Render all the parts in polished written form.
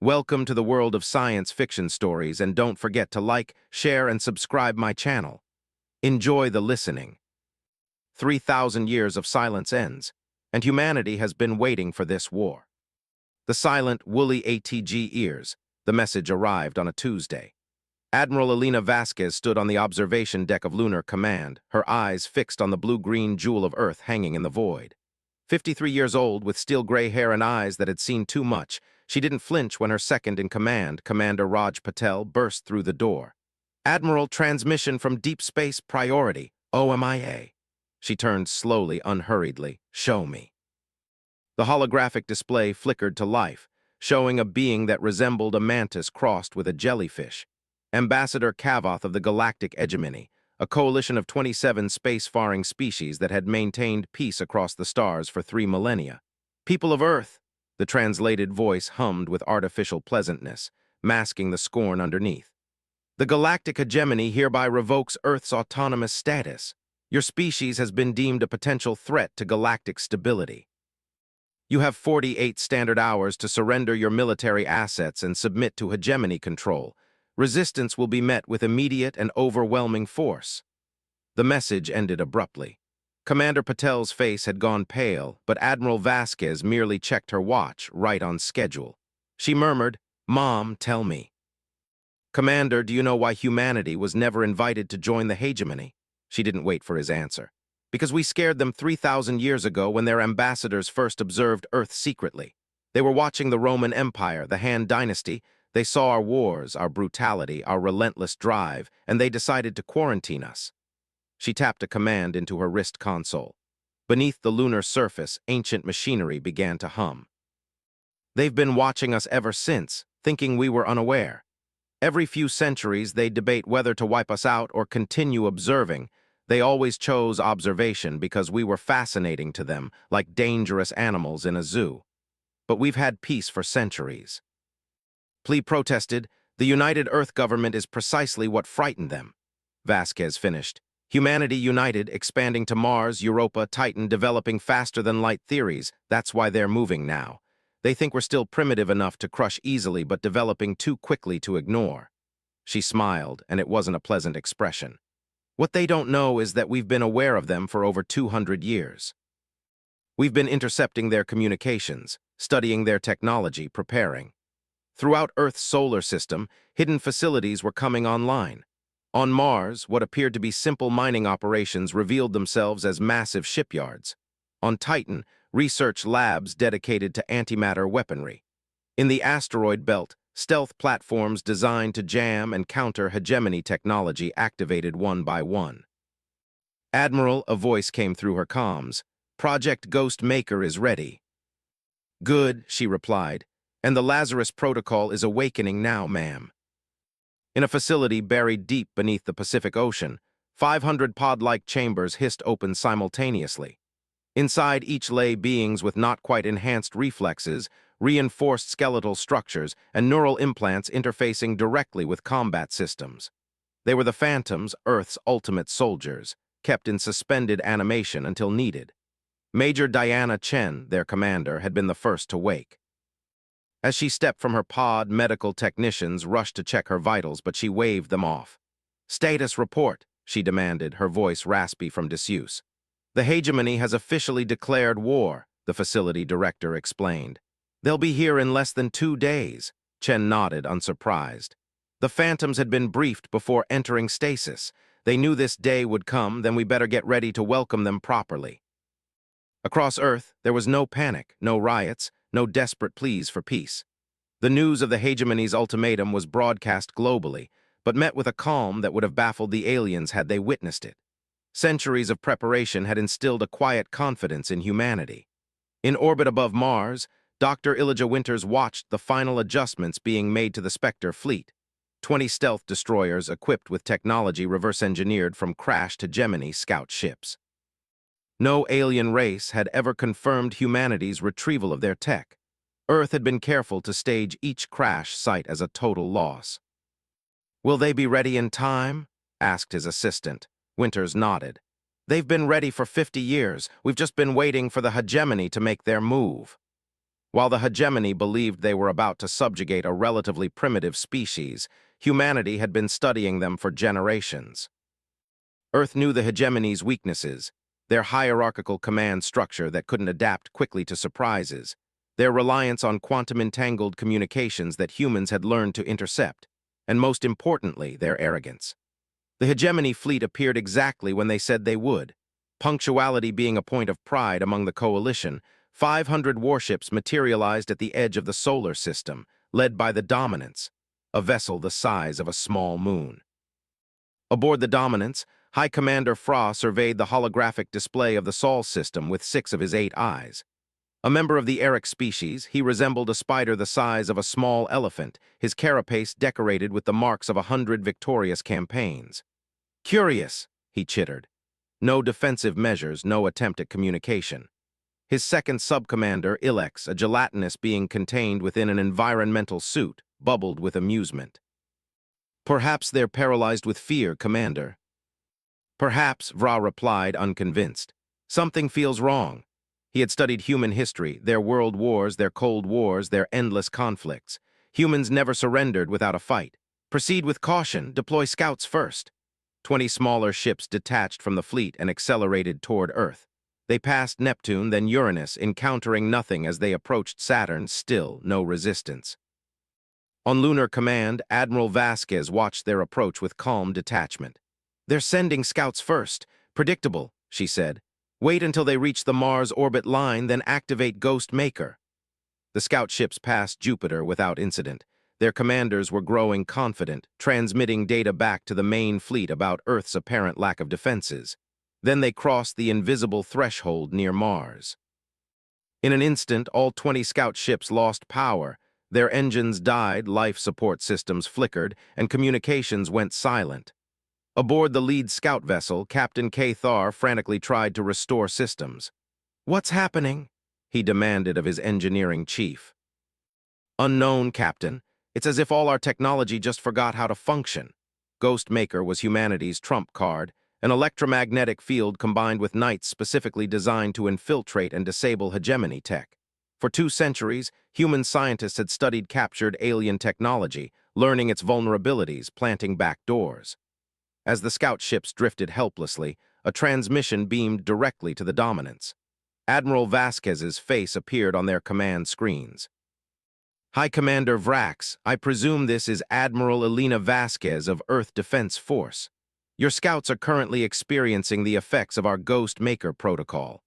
Welcome to the world of science fiction stories, and don't forget to like, share, and subscribe my channel. Enjoy the listening. 3,000 years of silence ends, and humanity has been waiting for this war. The silent, woolly ATG ears. The message arrived on a Tuesday. Admiral Elena Vasquez stood on the observation deck of Lunar Command, her eyes fixed on the blue-green jewel of Earth hanging in the void. 53 years old, with steel-gray hair and eyes that had seen too much, she didn't flinch when her second-in-command, Commander Raj Patel, burst through the door. "Admiral, transmission from Deep Space Priority, OMIA." She turned slowly, unhurriedly. "Show me." The holographic display flickered to life, showing a being that resembled a mantis crossed with a jellyfish. Ambassador Kavoth of the Galactic Hegemony, a coalition of 27 space-faring species that had maintained peace across the stars for 3 millennia. "People of Earth," the translated voice hummed with artificial pleasantness, masking the scorn underneath. "The Galactic Hegemony hereby revokes Earth's autonomous status. Your species has been deemed a potential threat to galactic stability. You have 48 standard hours to surrender your military assets and submit to hegemony control. Resistance will be met with immediate and overwhelming force." The message ended abruptly. Commander Patel's face had gone pale, but Admiral Vasquez merely checked her watch, right on schedule. She murmured, "Mom, tell me." "Commander, do you know why humanity was never invited to join the hegemony?" She didn't wait for his answer. "Because we scared them 3,000 years ago when their ambassadors first observed Earth secretly. They were watching the Roman Empire, the Han Dynasty. They saw our wars, our brutality, our relentless drive, and they decided to quarantine us." She tapped a command into her wrist console. Beneath the lunar surface, ancient machinery began to hum. "They've been watching us ever since, thinking we were unaware. Every few centuries, they debate whether to wipe us out or continue observing. They always chose observation because we were fascinating to them, like dangerous animals in a zoo. But we've had peace for centuries." Plea protested, "The United Earth government is precisely what frightened them." Vasquez finished. "Humanity united, expanding to Mars, Europa, Titan, developing faster-than-light theories. That's why they're moving now. They think we're still primitive enough to crush easily, but developing too quickly to ignore." She smiled, and it wasn't a pleasant expression. "What they don't know is that we've been aware of them for over 200 years. We've been intercepting their communications, studying their technology, preparing. Throughout Earth's solar system, hidden facilities were coming online. On Mars, what appeared to be simple mining operations revealed themselves as massive shipyards. On Titan, research labs dedicated to antimatter weaponry. In the asteroid belt, stealth platforms designed to jam and counter hegemony technology activated one by one. "Admiral," a voice came through her comms, "Project Ghost Maker is ready." "Good," she replied, "and the Lazarus Protocol is awakening now, ma'am." In a facility buried deep beneath the Pacific Ocean, 500 pod-like chambers hissed open simultaneously. Inside each lay beings with not quite enhanced reflexes, reinforced skeletal structures, and neural implants interfacing directly with combat systems. They were the Phantoms, Earth's ultimate soldiers, kept in suspended animation until needed. Major Diana Chen, their commander, had been the first to wake. As she stepped from her pod, medical technicians rushed to check her vitals, but she waved them off. "Status report," she demanded, her voice raspy from disuse. "The hegemony has officially declared war," the facility director explained. "They'll be here in less than 2 days." Chen nodded, unsurprised. "The Phantoms had been briefed before entering stasis. They knew this day would come, then we better get ready to welcome them properly." Across Earth, there was no panic, no riots, no desperate pleas for peace. The news of the hegemony's ultimatum was broadcast globally, but met with a calm that would have baffled the aliens had they witnessed it. Centuries of preparation had instilled a quiet confidence in humanity. In orbit above Mars, Dr. Elijah Winters watched the final adjustments being made to the Spectre fleet. 20 stealth destroyers equipped with technology reverse-engineered from crashed hegemony scout ships. No alien race had ever confirmed humanity's retrieval of their tech. Earth had been careful to stage each crash site as a total loss. "Will they be ready in time?" asked his assistant. Winters nodded. "They've been ready for 50 years. We've just been waiting for the hegemony to make their move." While the hegemony believed they were about to subjugate a relatively primitive species, humanity had been studying them for generations. Earth knew the hegemony's weaknesses, their hierarchical command structure that couldn't adapt quickly to surprises, their reliance on quantum-entangled communications that humans had learned to intercept, and most importantly, their arrogance. The hegemony fleet appeared exactly when they said they would. Punctuality being a point of pride among the coalition, 500 warships materialized at the edge of the solar system, led by the Dominance, a vessel the size of a small moon. Aboard the Dominance, High Commander Fra surveyed the holographic display of the Sol system with 6 of his 8 eyes. A member of the Eric species, he resembled a spider the size of a small elephant, his carapace decorated with the marks of 100 victorious campaigns. "Curious," he chittered. No defensive measures, no attempt at communication. His second subcommander, Ilex, a gelatinous being contained within an environmental suit, bubbled with amusement. "Perhaps they're paralyzed with fear, Commander." "Perhaps," Vra replied, unconvinced. "Something feels wrong." He had studied human history, their world wars, their cold wars, their endless conflicts. Humans never surrendered without a fight. "Proceed with caution, deploy scouts first." 20 smaller ships detached from the fleet and accelerated toward Earth. They passed Neptune, then Uranus, encountering nothing as they approached Saturn, still no resistance. On Lunar Command, Admiral Vasquez watched their approach with calm detachment. "They're sending scouts first. Predictable," she said. "Wait until they reach the Mars orbit line, then activate Ghost Maker." The scout ships passed Jupiter without incident. Their commanders were growing confident, transmitting data back to the main fleet about Earth's apparent lack of defenses. Then they crossed the invisible threshold near Mars. In an instant, all 20 scout ships lost power. Their engines died, life support systems flickered, and communications went silent. Aboard the lead scout vessel, Captain Cathar frantically tried to restore systems. "What's happening?" he demanded of his engineering chief. "Unknown, Captain. It's as if all our technology just forgot how to function." Ghost Maker was humanity's trump card, an electromagnetic field combined with nights specifically designed to infiltrate and disable hegemony tech. For 2 centuries, human scientists had studied captured alien technology, learning its vulnerabilities, planting back doors. As the scout ships drifted helplessly, a transmission beamed directly to the Dominance. Admiral Vasquez's face appeared on their command screens. "High Commander Vrax, I presume this is Admiral Elena Vasquez of Earth Defense Force. Your scouts are currently experiencing the effects of our Ghost Maker protocol.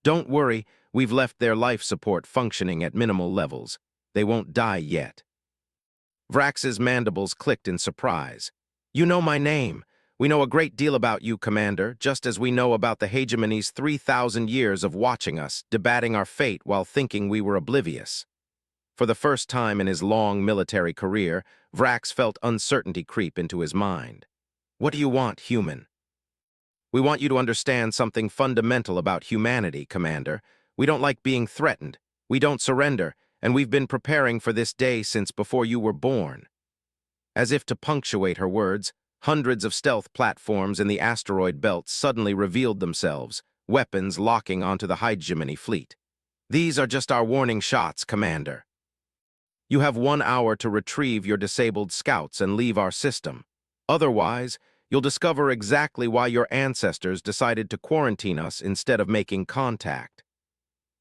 Don't worry, we've left their life support functioning at minimal levels. They won't die yet." Vrax's mandibles clicked in surprise. "You know my name. We know a great deal about you, Commander, just as we know about the hegemony's 3,000 years of watching us, debating our fate while thinking we were oblivious." For the first time in his long military career, Vrax felt uncertainty creep into his mind. "What do you want, human?" "We want you to understand something fundamental about humanity, Commander. We don't like being threatened. We don't surrender, and we've been preparing for this day since before you were born." As if to punctuate her words, hundreds of stealth platforms in the asteroid belt suddenly revealed themselves, weapons locking onto the hegemony fleet. "These are just our warning shots, Commander. You have 1 hour to retrieve your disabled scouts and leave our system. Otherwise, you'll discover exactly why your ancestors decided to quarantine us instead of making contact."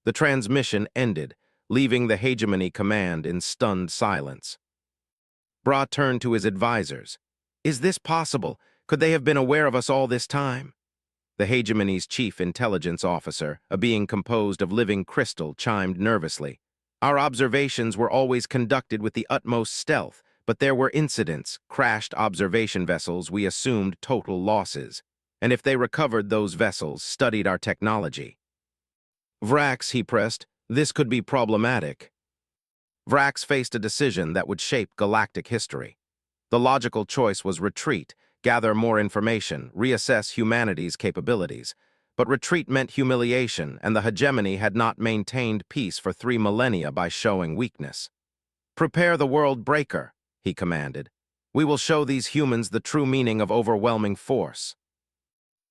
The transmission ended, leaving the hegemony command in stunned silence. Bra turned to his advisors. "Is this possible? Could they have been aware of us all this time?" The hegemony's chief intelligence officer, a being composed of living crystal, chimed nervously. "Our observations were always conducted with the utmost stealth, but there were incidents, crashed observation vessels we assumed total losses. And if they recovered those vessels, studied our technology." "Vrax," he pressed, "this could be problematic." Vrax faced a decision that would shape galactic history. The logical choice was retreat, gather more information, reassess humanity's capabilities. But retreat meant humiliation, and the hegemony had not maintained peace for 3 millennia by showing weakness. "Prepare the world breaker," he commanded. "We will show these humans the true meaning of overwhelming force."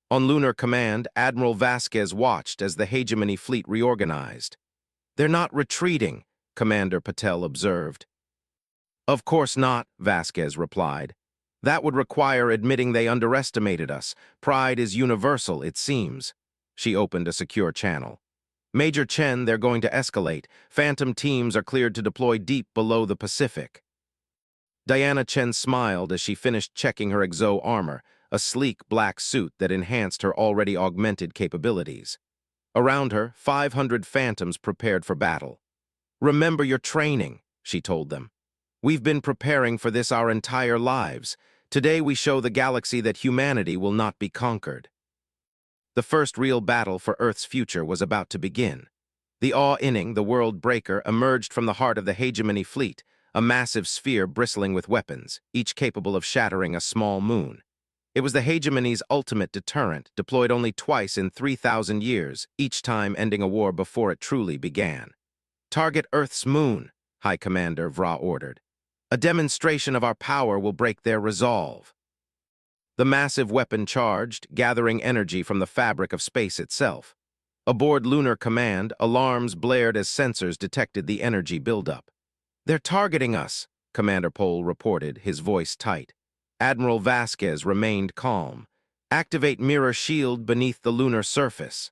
On Lunar Command, Admiral Vasquez watched as the hegemony fleet reorganized. "They're not retreating. Commander Patel observed. Of course not, Vasquez replied. That would require admitting they underestimated us. Pride is universal, it seems. She opened a secure channel. Major Chen, they're going to escalate. Phantom teams are cleared to deploy deep below the Pacific. Diana Chen smiled as she finished checking her exo armor, a sleek black suit that enhanced her already augmented capabilities. Around her, 500 phantoms prepared for battle. Remember your training, she told them. We've been preparing for this our entire lives. Today we show the galaxy that humanity will not be conquered. The first real battle for Earth's future was about to begin. The awe-inning, the World Breaker, emerged from the heart of the Hegemony fleet, a massive sphere bristling with weapons, each capable of shattering a small moon. It was the Hegemony's ultimate deterrent, deployed only twice in 3,000 years, each time ending a war before it truly began. Target Earth's moon, High Commander Vra ordered. A demonstration of our power will break their resolve. The massive weapon charged, gathering energy from the fabric of space itself. Aboard Lunar Command, alarms blared as sensors detected the energy buildup. They're targeting us, Commander Pole reported, his voice tight. Admiral Vasquez remained calm. Activate mirror shield beneath the lunar surface.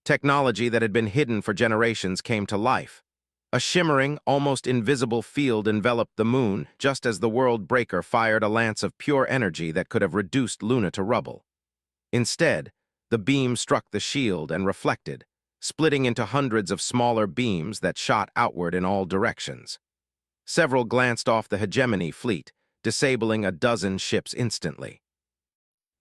Technology that had been hidden for generations came to life. A shimmering, almost invisible field enveloped the moon just as the World Breaker fired a lance of pure energy that could have reduced Luna to rubble. Instead, the beam struck the shield and reflected, splitting into hundreds of smaller beams that shot outward in all directions. Several glanced off the Hegemony fleet, disabling a dozen ships instantly.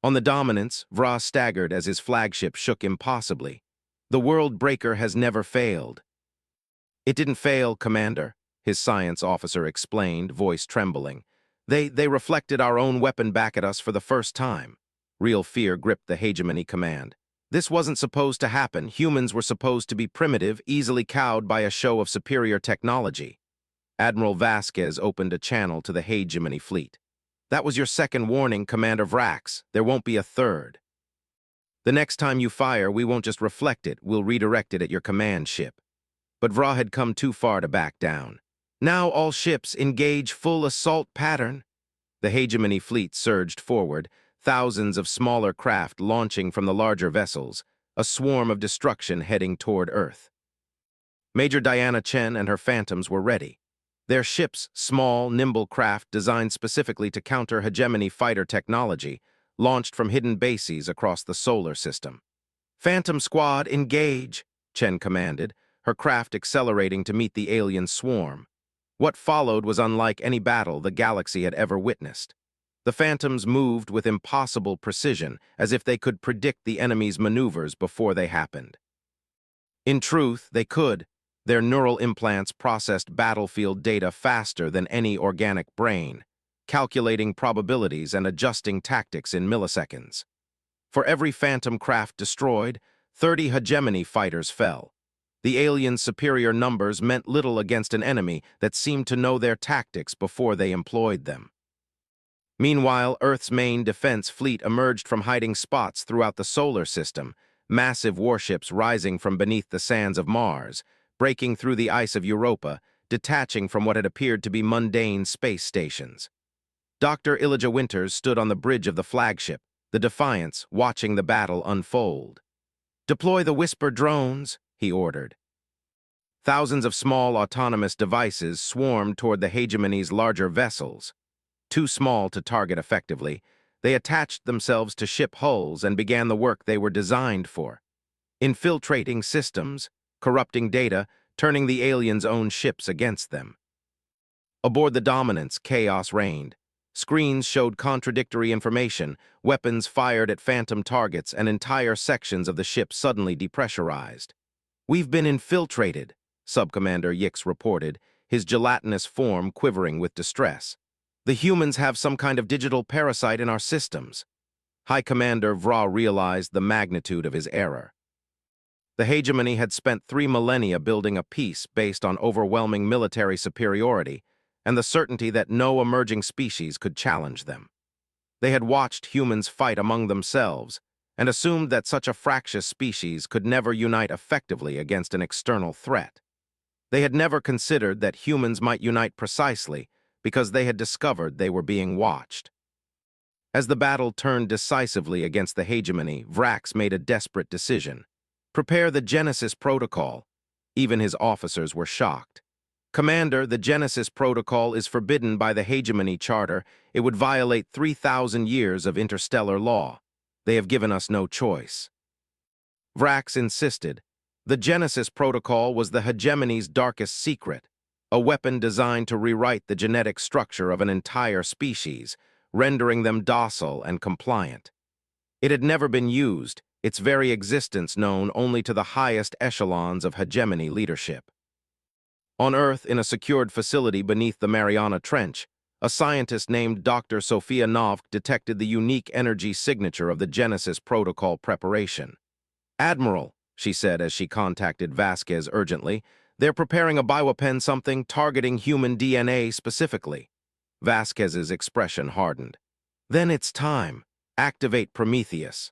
On the Dominance, Vra staggered as his flagship shook impossibly. The World Breaker has never failed. It didn't fail, Commander, his science officer explained, voice trembling. They reflected our own weapon back at us for the first time. Real fear gripped the Hegemony command. This wasn't supposed to happen. Humans were supposed to be primitive, easily cowed by a show of superior technology. Admiral Vasquez opened a channel to the Hegemony fleet. That was your second warning, Commander Vrax. There won't be a third. The next time you fire, we won't just reflect it, we'll redirect it at your command ship. But Vra had come too far to back down. Now all ships engage full assault pattern. The Hegemony fleet surged forward, thousands of smaller craft launching from the larger vessels, a swarm of destruction heading toward Earth. Major Diana Chen and her phantoms were ready. Their ships, small, nimble craft designed specifically to counter Hegemony fighter technology, launched from hidden bases across the solar system. Phantom Squad, engage, Chen commanded, her craft accelerating to meet the alien swarm. What followed was unlike any battle the galaxy had ever witnessed. The Phantoms moved with impossible precision, as if they could predict the enemy's maneuvers before they happened. In truth, they could. Their neural implants processed battlefield data faster than any organic brain, calculating probabilities and adjusting tactics in milliseconds. For every Phantom craft destroyed, 30 Hegemony fighters fell. The aliens' superior numbers meant little against an enemy that seemed to know their tactics before they employed them. Meanwhile, Earth's main defense fleet emerged from hiding spots throughout the solar system, massive warships rising from beneath the sands of Mars, breaking through the ice of Europa, detaching from what had appeared to be mundane space stations. Dr. Elijah Winters stood on the bridge of the flagship, the Defiance, watching the battle unfold. "Deploy the Whisper drones," he ordered. Thousands of small autonomous devices swarmed toward the Hegemony's larger vessels. Too small to target effectively, they attached themselves to ship hulls and began the work they were designed for. Infiltrating systems, corrupting data, turning the aliens' own ships against them. Aboard the Dominance, chaos reigned. Screens showed contradictory information, weapons fired at phantom targets, and entire sections of the ship suddenly depressurized. "We've been infiltrated," Subcommander Yix reported, his gelatinous form quivering with distress. "The humans have some kind of digital parasite in our systems." High Commander Vra realized the magnitude of his error. The Hegemony had spent 3 millennia building a peace based on overwhelming military superiority and the certainty that no emerging species could challenge them. They had watched humans fight among themselves and assumed that such a fractious species could never unite effectively against an external threat. They had never considered that humans might unite precisely because they had discovered they were being watched. As the battle turned decisively against the hegemony, Vrax made a desperate decision. Prepare the Genesis Protocol. Even his officers were shocked. Commander, the Genesis Protocol is forbidden by the Hegemony Charter. It would violate 3,000 years of interstellar law. They have given us no choice. Vrax insisted. The Genesis Protocol was the hegemony's darkest secret, a weapon designed to rewrite the genetic structure of an entire species, rendering them docile and compliant. It had never been used, its very existence known only to the highest echelons of hegemony leadership. On Earth, in a secured facility beneath the Mariana Trench, a scientist named Dr. Sophia Novk detected the unique energy signature of the Genesis Protocol preparation. "Admiral," she said as she contacted Vasquez urgently, "they're preparing a bioweapon, something targeting human DNA specifically." Vasquez's expression hardened. "Then it's time. Activate Prometheus."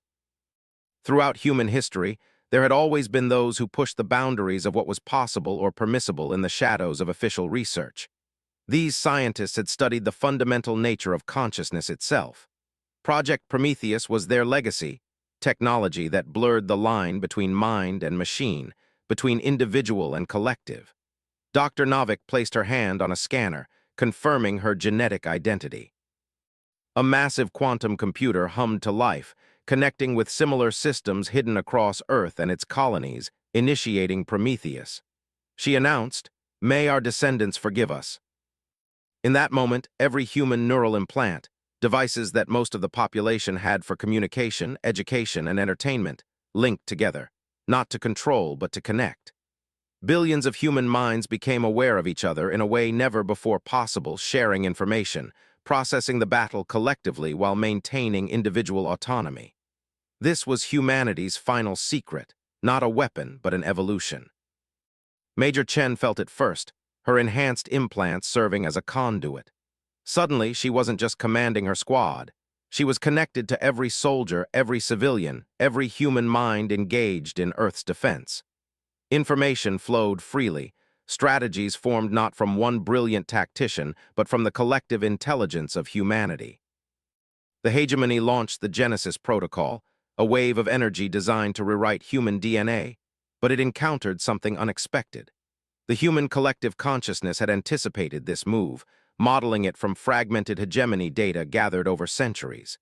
Throughout human history, there had always been those who pushed the boundaries of what was possible or permissible in the shadows of official research. These scientists had studied the fundamental nature of consciousness itself. Project Prometheus was their legacy, technology that blurred the line between mind and machine, between individual and collective. Dr. Novik placed her hand on a scanner, confirming her genetic identity. A massive quantum computer hummed to life, connecting with similar systems hidden across Earth and its colonies, initiating Prometheus. She announced, "May our descendants forgive us." In that moment, every human neural implant, devices that most of the population had for communication, education, and entertainment, linked together, not to control but to connect. Billions of human minds became aware of each other in a way never before possible, sharing information, processing the battle collectively while maintaining individual autonomy. This was humanity's final secret, not a weapon but an evolution. Major Chen felt it first, her enhanced implants serving as a conduit. Suddenly, she wasn't just commanding her squad. She was connected to every soldier, every civilian, every human mind engaged in Earth's defense. Information flowed freely, strategies formed not from one brilliant tactician, but from the collective intelligence of humanity. The hegemony launched the Genesis Protocol, a wave of energy designed to rewrite human DNA, but it encountered something unexpected. The human collective consciousness had anticipated this move, modeling it from fragmented hegemony data gathered over centuries.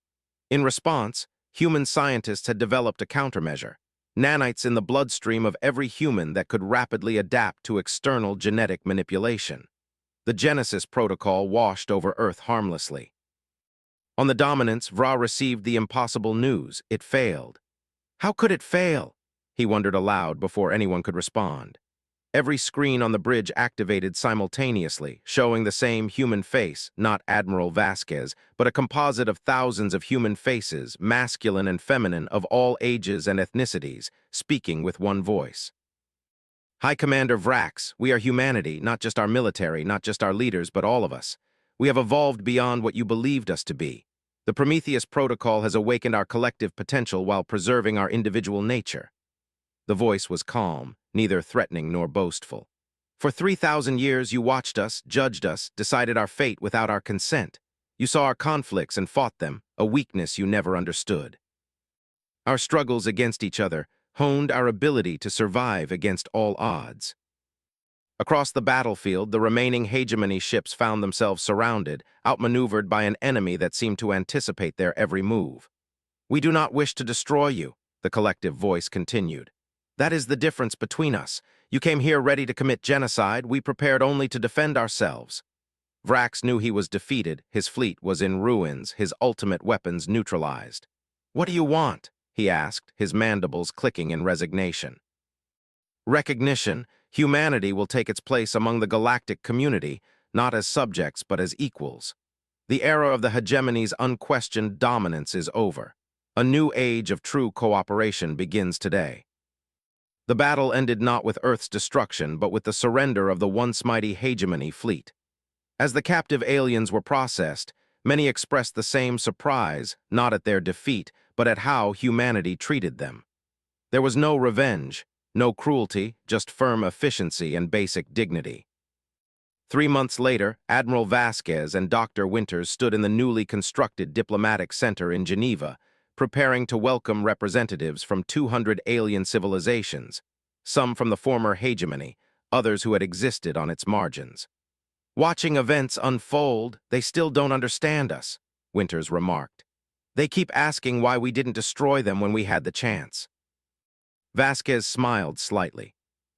In response, human scientists had developed a countermeasure, nanites in the bloodstream of every human that could rapidly adapt to external genetic manipulation. The Genesis Protocol washed over Earth harmlessly. On the Dominance, Vra received the impossible news. It failed. How could it fail? He wondered aloud before anyone could respond. Every screen on the bridge activated simultaneously, showing the same human face, not Admiral Vasquez, but a composite of thousands of human faces, masculine and feminine, of all ages and ethnicities, speaking with one voice. "High Commander Vrax, we are humanity, not just our military, not just our leaders, but all of us. We have evolved beyond what you believed us to be. The Prometheus Protocol has awakened our collective potential while preserving our individual nature." The voice was calm, neither threatening nor boastful. "For 3,000 years you watched us, judged us, decided our fate without our consent. You saw our conflicts and fought them, a weakness you never understood. Our struggles against each other honed our ability to survive against all odds." Across the battlefield, the remaining hegemony ships found themselves surrounded, outmaneuvered by an enemy that seemed to anticipate their every move. "We do not wish to destroy you," the collective voice continued. "That is the difference between us. You came here ready to commit genocide. We prepared only to defend ourselves." Vrax knew he was defeated. His fleet was in ruins, his ultimate weapons neutralized. "What do you want?" he asked, his mandibles clicking in resignation. "Recognition. Humanity will take its place among the galactic community, not as subjects but as equals. The era of the hegemony's unquestioned dominance is over. A new age of true cooperation begins today." The battle ended not with Earth's destruction, but with the surrender of the once mighty hegemony fleet. As the captive aliens were processed, many expressed the same surprise, not at their defeat, but at how humanity treated them. There was no revenge, No cruelty, just firm efficiency and basic dignity. 3 months later, Admiral Vasquez and Dr. Winters stood in the newly constructed diplomatic center in Geneva, preparing to welcome representatives from 200 alien civilizations, some from the former hegemony, others who had existed on its margins. "Watching events unfold, they still don't understand us," Winters remarked. "They keep asking why we didn't destroy them when we had the chance." Vasquez smiled slightly.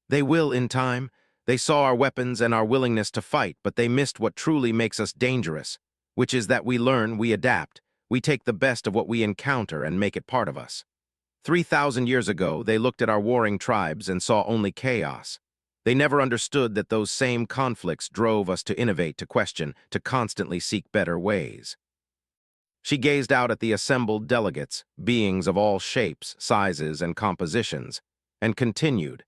"They will in time. They saw our weapons and our willingness to fight, but they missed what truly makes us dangerous, which is that we learn, we adapt, we take the best of what we encounter and make it part of us. 3,000 years ago, they looked at our warring tribes and saw only chaos. They never understood that those same conflicts drove us to innovate, to question, to constantly seek better ways." She gazed out at the assembled delegates, beings of all shapes, sizes, and compositions, and continued.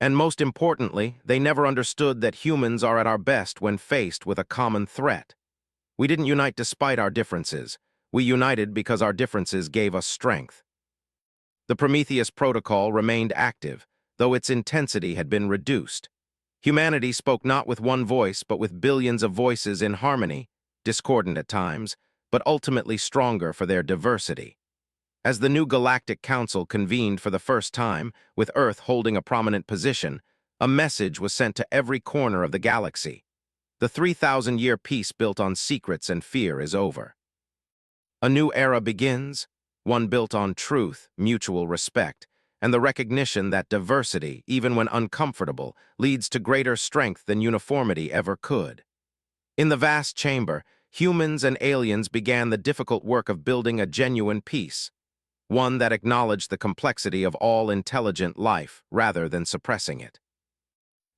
"And most importantly, they never understood that humans are at our best when faced with a common threat. We didn't unite despite our differences. We united because our differences gave us strength." The Prometheus Protocol remained active, though its intensity had been reduced. Humanity spoke not with one voice, but with billions of voices in harmony, discordant at times, but ultimately stronger for their diversity. As the new Galactic Council convened for the first time, with Earth holding a prominent position, a message was sent to every corner of the galaxy. The 3,000-year peace built on secrets and fear is over. A new era begins, one built on truth, mutual respect, and the recognition that diversity, even when uncomfortable, leads to greater strength than uniformity ever could. In the vast chamber, humans and aliens began the difficult work of building a genuine peace, one that acknowledged the complexity of all intelligent life rather than suppressing it.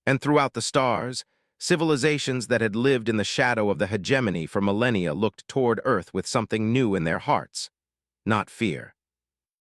And throughout the stars, civilizations that had lived in the shadow of the hegemony for millennia looked toward Earth with something new in their hearts. Not fear,